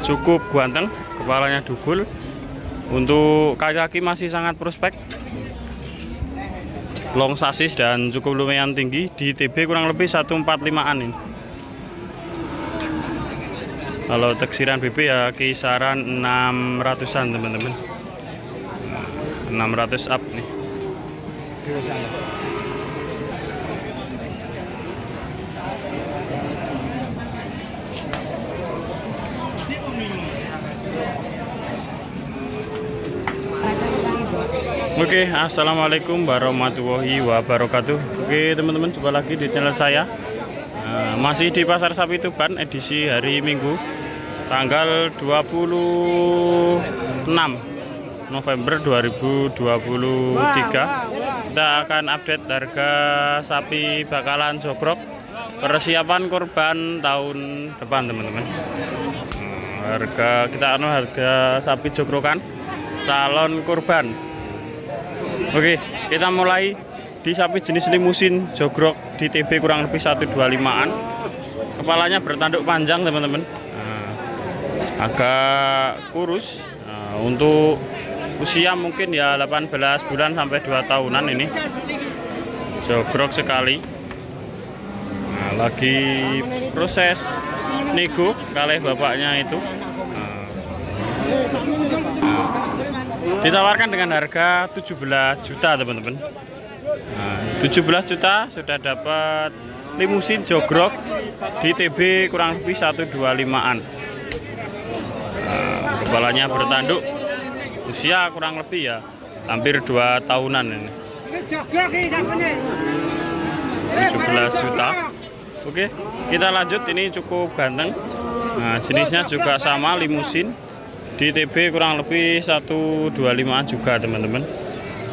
cukup ganteng, kepalanya dugul. Untuk kaki-kaki masih sangat prospek, long sasis dan cukup lumayan tinggi. Di TB kurang lebih 145an ini. Kalau teksiran BB ya kisaran 600an teman-teman, 600 up nih. Oke, assalamualaikum warahmatullahi wabarakatuh. Oke teman-teman, jumpa lagi di channel saya. Masih di Pasar Sapi Tuban, edisi hari Minggu, tanggal 26 November 2023. Kita akan update harga sapi bakalan jogrok persiapan kurban tahun depan teman-teman. Harga sapi jogrokan calon kurban. Oke, kita mulai di sapi jenis limusin jogrok di TB kurang lebih 125an. Kepalanya bertanduk panjang teman-teman, agak kurus. Untuk usia mungkin ya 18 bulan sampai 2 tahunan ini. Jogrok sekali. Lagi proses nego kalih bapaknya itu. Ditawarkan dengan harga 17 juta teman-teman. 17 juta sudah dapat limusin jogrok di TB kurang lebih 125an. Kepalanya bertanduk, usia kurang lebih ya hampir 2 tahunan ini. 17 juta. Oke, kita lanjut. Ini cukup ganteng. Jenisnya juga sama, limusin. Di TB kurang lebih 125an juga teman-teman.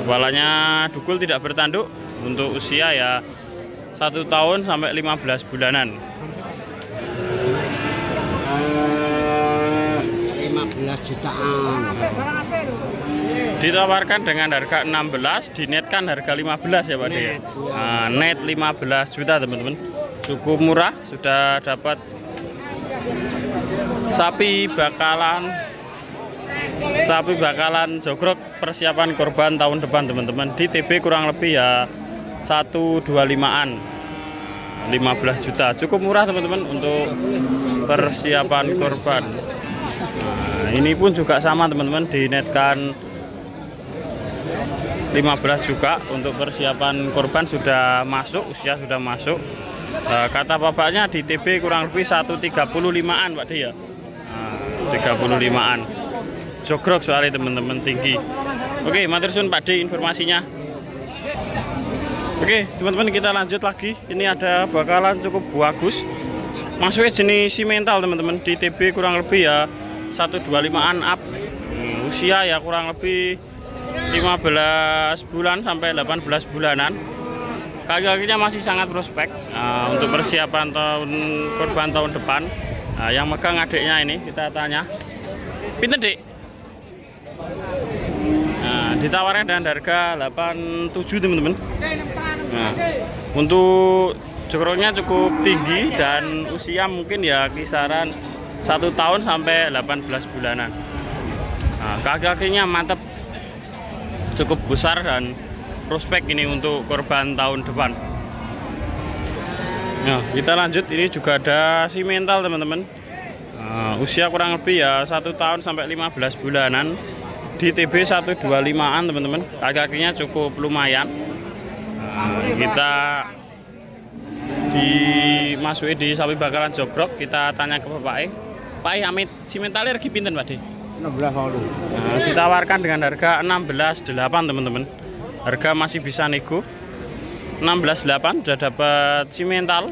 Kepalanya dugul, tidak bertanduk. Untuk usia ya 1 tahun sampai 15 bulanan. 15 jutaan. Ditawarkan dengan harga 16, dinetkan harga 15 ya Pak De. Net 15 juta teman-teman. Cukup murah, sudah dapat sapi bakalan jogrok persiapan korban tahun depan teman-teman. Di TB kurang lebih ya 125an, 15 juta. Cukup murah teman-teman untuk persiapan korban. Ini pun juga sama teman-teman, dinetkan 15 juga. Untuk persiapan korban sudah masuk, usia sudah masuk. Kata bapaknya di TB kurang lebih 135an Pak De ya. 35an. Jogrok soalnya teman-teman, tinggi. Oke, matur suwun Pak De informasinya. Oke teman-teman, kita lanjut lagi. Ini ada bakalan cukup bagus, masuknya jenis simental teman-teman. Di TB kurang lebih ya 125an up. Usia ya kurang lebih 15 bulan sampai 18 bulanan. Kaki-kakinya masih sangat prospek. Untuk persiapan korban tahun depan. Yang megang adiknya ini, kita tanya. Pinten Dek? Ditawarkan dengan harga 87 teman-teman. Untuk jogroknya cukup tinggi dan usia mungkin ya kisaran 1 tahun sampai 18 bulanan. Kaki-kakinya mantap, cukup besar dan prospek ini untuk korban tahun depan. Kita lanjut. Ini juga ada simental teman-teman. Usia kurang lebih ya 1 tahun sampai 15 bulanan. Di TB 125an teman-teman. Kaki-kakinya cukup lumayan. Kita dimasuki di sapi bakalan jogrok. Kita tanya ke Bapak Pak Amit, simentalnya lagi pinten Pak De? 16.000. Ditawarkan dengan harga 16.800 teman-teman. Harga masih bisa nego. 16.800 sudah dapat simental.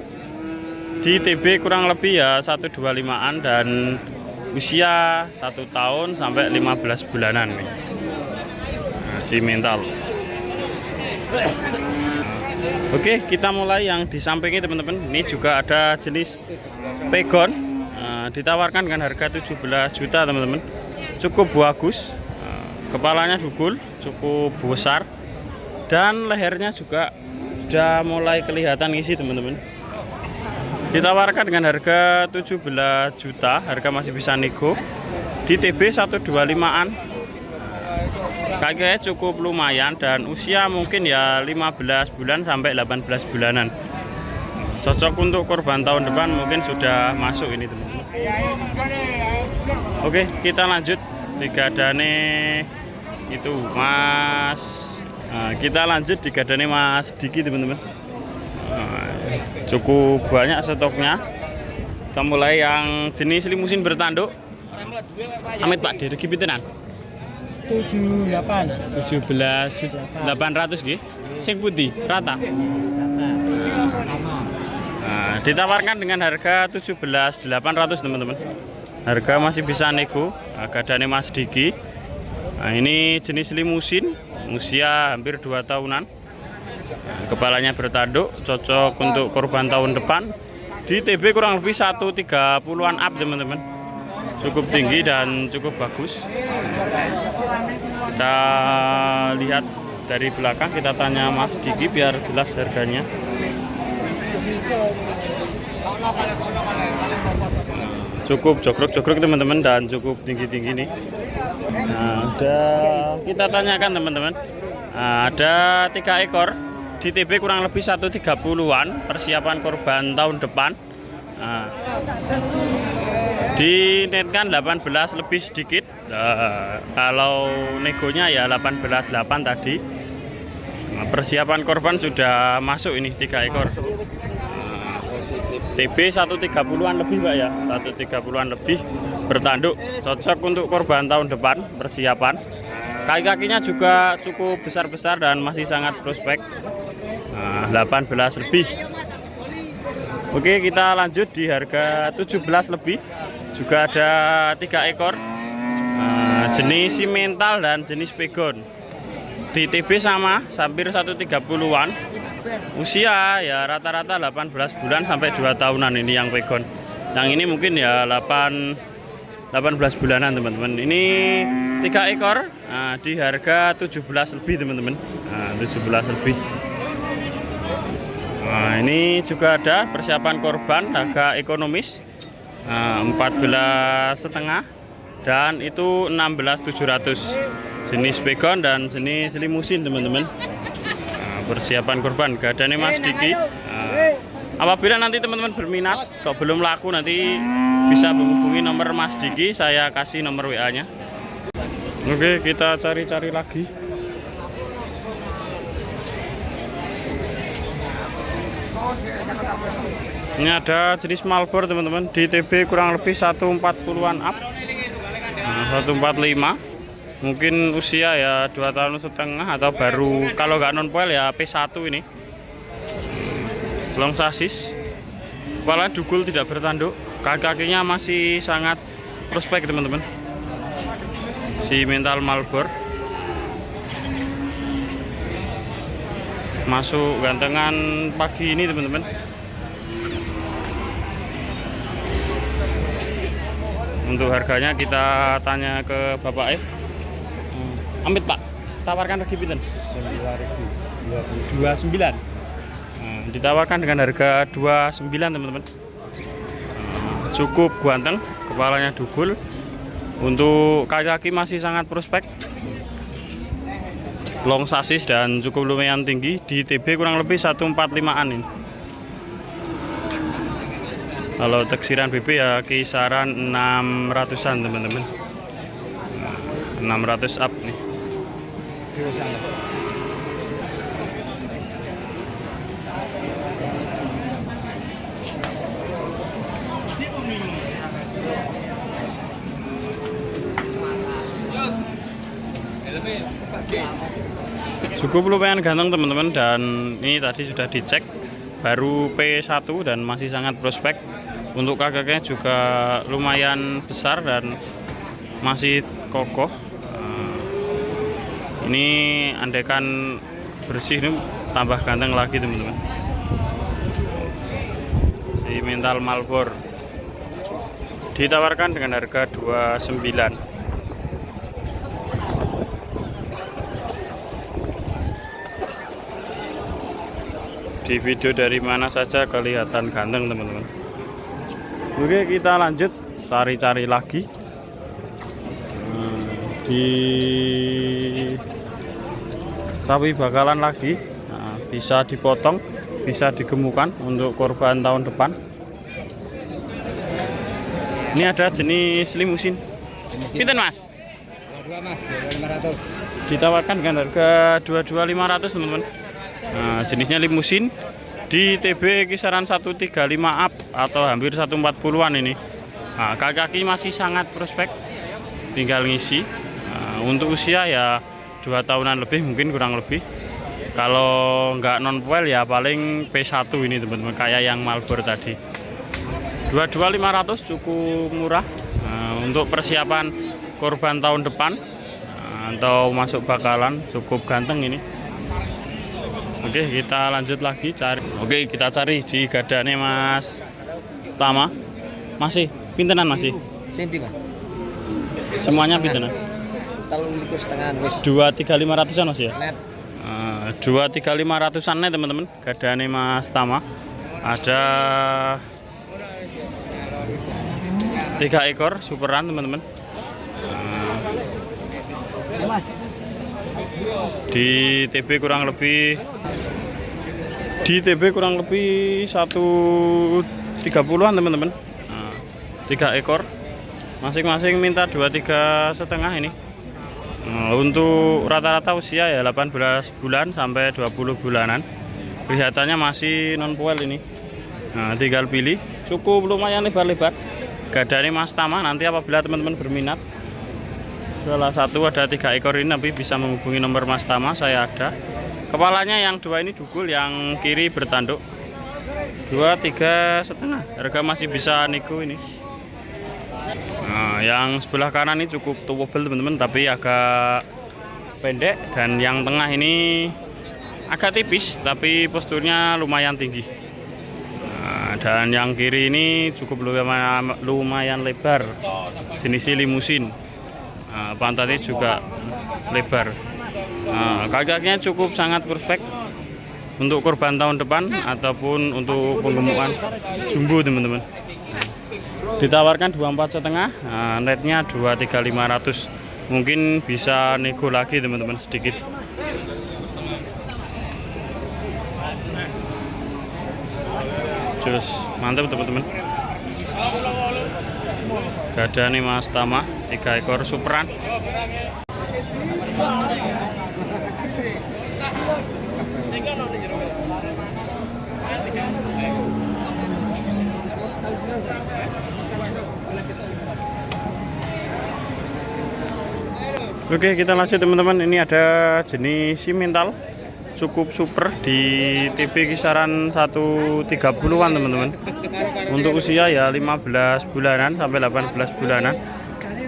Di TB kurang lebih ya 125an dan usia 1 tahun sampai 15 bulanan nih. Simental. Oke, kita mulai yang di sampingnya teman-teman. Ini juga ada jenis pegon. Ditawarkan dengan harga 17 juta teman-teman. Cukup bagus. Kepalanya dugul, cukup besar. Dan lehernya juga sudah mulai kelihatan isi teman-teman. Ditawarkan dengan harga 17 juta, harga masih bisa nego. Di TB 125-an. Kakeknya cukup lumayan dan usia mungkin ya 15 bulan sampai 18 bulanan. Cocok untuk kurban tahun depan, mungkin sudah masuk ini teman-teman. Oke, kita lanjut. Digadane itu Mas. Nah, kita lanjut digadane Mas Diki teman-teman. Cukup banyak stoknya. Kita mulai yang jenis limusin bertanduk. Amit Pak, dari pintenan? 17.800 nggih. Sing putih rata. Nah, ditawarkan dengan harga 17.800 teman-teman. Harga masih bisa nego. Gadane Mas Diki. Nah, ini jenis limusin, usia hampir 2 tahunan. Kepalanya bertanduk, cocok untuk korban tahun depan. Di TB kurang lebih 130-an up teman-teman. Cukup tinggi dan cukup bagus. Kita lihat dari belakang, kita tanya Mas Diki biar jelas harganya. Cukup jogrok-jogrok teman-teman dan cukup tinggi-tinggi nih. Nah, kita tanyakan teman-teman. Nah, ada 3 ekor di TB kurang lebih 130-an, persiapan korban tahun depan. Nah, dinetkan 18 lebih sedikit. Kalau negonya ya 18.800 tadi. Nah, persiapan korban sudah masuk ini 3 ekor. TB 130-an lebih Pak ya, 130-an lebih bertanduk, cocok untuk korban tahun depan, persiapan. Kaki-kakinya juga cukup besar-besar dan masih sangat prospek. 18 lebih. Oke, kita lanjut di harga 17 lebih. Juga ada 3 ekor, jenis simental dan jenis pegon. Di TB sama, hampir 130-an. Usia ya rata-rata 18 bulan sampai 2 tahunan ini yang pegon. Yang ini mungkin ya 18 bulanan teman-teman. Ini 3 ekor, di harga 17 lebih teman-teman. 17 lebih. Nah, ini juga ada persiapan korban harga ekonomis, 14,5 dan itu 16.700. Jenis pegon dan jenis limusin teman-teman. Persiapan korban gadane Mas Diki. Apabila nanti teman-teman berminat kok belum laku, nanti bisa menghubungi nomor Mas Diki, saya kasih nomor WA-nya. Oke, kita cari-cari lagi. Ini ada jenis Malbor teman-teman, di TB kurang lebih 140-an up. 145. Mungkin usia ya 2,5 tahun atau baru, kalau nggak non poil ya P1 ini. Long sasis, kepala dugul tidak bertanduk, kaki-kakinya masih sangat prospek teman-teman. Si mental Malbor masuk gantengan pagi ini teman-teman. Untuk harganya kita tanya ke Bapak Amit Pak, tawarkan lagi pinten? 29. Ditawarkan dengan harga 29 teman-teman. Cukup ganteng, kepalanya dugul. Untuk kaki-kaki masih sangat prospek. Long sasis dan cukup lumayan tinggi. Di TB kurang lebih 145-an ini. Kalau teksiran BB ya kisaran 600-an teman-teman. 600 up nih. Cukup lumayan ganteng teman-teman, dan ini tadi sudah dicek baru P1 dan masih sangat prospek. Untuk kakaknya juga lumayan besar dan masih kokoh. Ini andaikan bersih ini tambah ganteng lagi teman-teman. Si mental Malbor ditawarkan dengan harga 29. Di video dari mana saja kelihatan ganteng teman-teman. Oke, kita lanjut cari-cari lagi di sapi bakalan lagi. Nah, bisa dipotong, bisa digemukkan untuk korban tahun depan. Ini ada jenis limusin. Pinten Mas? 22 Mas, 500. Ditawarkan dengan harga 22.500 teman-teman. Nah, jenisnya limusin di TB kisaran 135 up atau hampir 140-an ini. Nah, kaki-kaki masih sangat prospek, tinggal ngisi. Nah, untuk usia ya 2 tahunan lebih, mungkin kurang lebih. Kalau nggak non poil ya paling P1 ini teman-teman, kayak yang Malboro tadi. 22.500 cukup murah. Nah, untuk persiapan korban tahun depan atau masuk bakalan, cukup ganteng ini. Oke, kita lanjut lagi cari. Oke, kita cari di gadane Mas Tama. Masih pintenan masih? Senti Mas. Semuanya pintenan? 3.500 wis. 23.500-an Mas ya? Net. 23.500-an nih teman-teman. Gadane Mas Tama. Ada 3 ekor superan teman-teman. Di TB kurang lebih 130-an teman-teman. 3 ekor masing-masing minta 23,5 ini. Untuk rata-rata usia ya 18 bulan sampai 20 bulanan. Kelihatannya masih non poil ini. Nah, tinggal pilih. Cukup lumayan lebar-lebar. Gadane Mas Tama. Nanti apabila teman-teman berminat, salah satu ada 3 ekor ini, tapi bisa menghubungi nomor Mas Tama, saya ada. Kepalanya yang 2 ini dugul, yang kiri bertanduk. 23,5. Harga masih bisa nego ini. Nah, yang sebelah kanan ini cukup towable teman-teman, tapi agak pendek, dan yang tengah ini agak tipis, tapi posturnya lumayan tinggi. Nah, dan yang kiri ini cukup lumayan lebar, jenis limusin. Pantatnya juga lebar. Kaki-kakinya cukup sangat prospek untuk korban tahun depan ataupun untuk penggemukan jumbo teman-teman. Ditawarkan 24,5, netnya 23.500. Mungkin bisa nego lagi teman-teman sedikit. Terus mantap teman-teman. Gadane Mas Tama, 3 ekor superan. Oke, kita lanjut teman-teman. Ini ada jenis simental cukup super di TB kisaran 130-an teman-teman. Untuk usia ya 15 bulanan sampai 18 bulanan.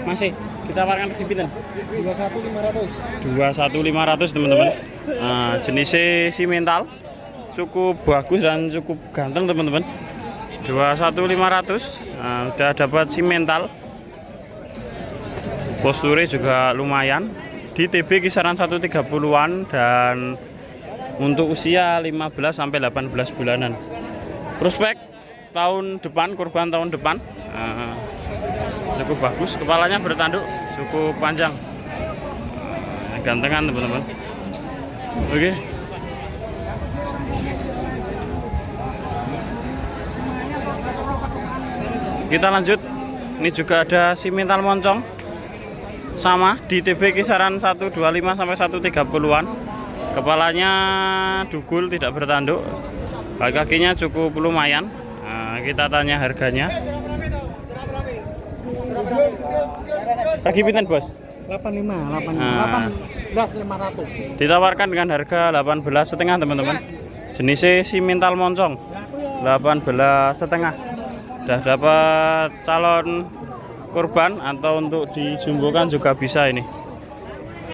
Masih kita tawarkan di pinten? 21.500 teman-teman. Nah, jenisnya simental cukup bagus dan cukup ganteng teman-teman. 21.500. Nah, udah dapat simental. Posturnya juga lumayan. Di TB kisaran 130-an dan untuk usia 15 sampai 18 bulanan. Prospek tahun depan, korban tahun depan, cukup bagus. Kepalanya bertanduk, cukup panjang, gantengan teman-teman. Oke. Kita lanjut. Ini juga ada simental moncong. Sama di TB kisaran 125 sampai 130-an. Kepalanya dugul, tidak bertanduk. Kakinya cukup lumayan. Nah, kita tanya harganya. Pergi pinten, Bos? 85. 18.500. Ditawarkan dengan harga 18,5 teman-teman. Jenisnya simental moncong. 18,5. Udah dapat calon korban atau untuk dijumbokan juga bisa ini.